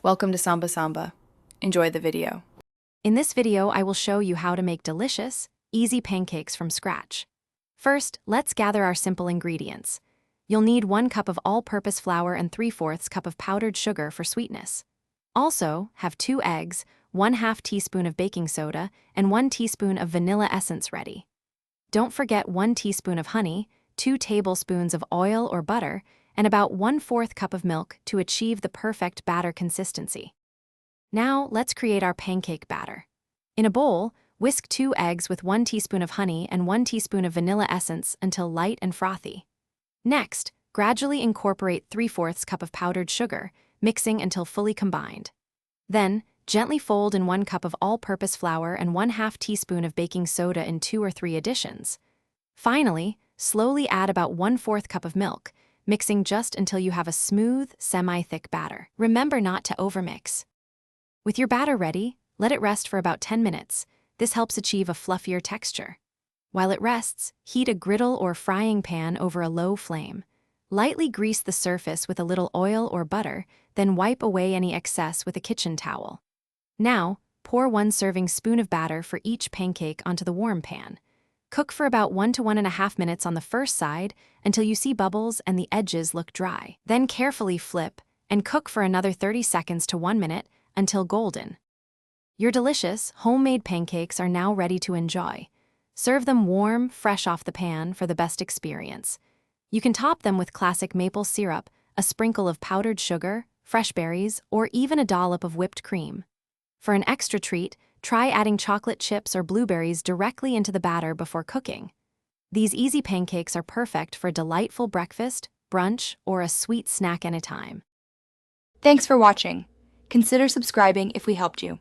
Welcome to Samba Samba. Enjoy the video. In this video, I will show you how to make delicious, easy pancakes from scratch. First, let's gather our simple ingredients. You'll need 1 cup of all-purpose flour and 3/4 cup of powdered sugar for sweetness. Also, have 2 eggs, 1/2 teaspoon of baking soda, and 1 teaspoon of vanilla essence ready. Don't forget 1 teaspoon of honey, 2 tablespoons of oil or butter, and about 1/4 cup of milk to achieve the perfect batter consistency. Now, let's create our pancake batter. In a bowl, whisk 2 eggs with 1 teaspoon of honey and 1 teaspoon of vanilla essence until light and frothy. Next, gradually incorporate 3/4 cup of powdered sugar, mixing until fully combined. Then, gently fold in 1 cup of all-purpose flour and 1/2 teaspoon of baking soda in 2 or 3 additions. Finally, slowly add about 1/4 cup of milk, mixing just until you have a smooth, semi-thick batter. Remember not to overmix. With your batter ready, let it rest for about 10 minutes. This helps achieve a fluffier texture. While it rests, heat a griddle or frying pan over a low flame. Lightly grease the surface with a little oil or butter, then wipe away any excess with a kitchen towel. Now, pour 1 serving spoon of batter for each pancake onto the warm pan. Cook for about 1 to 1.5 minutes on the first side until you see bubbles and the edges look dry. Then carefully flip and cook for another 30 seconds to 1 minute until golden. Your delicious, homemade pancakes are now ready to enjoy. Serve them warm, fresh off the pan for the best experience. You can top them with classic maple syrup, a sprinkle of powdered sugar, fresh berries, or even a dollop of whipped cream. For an extra treat, try adding chocolate chips or blueberries directly into the batter before cooking. These easy pancakes are perfect for a delightful breakfast, brunch, or a sweet snack anytime. Thanks for watching. Consider subscribing if we helped you.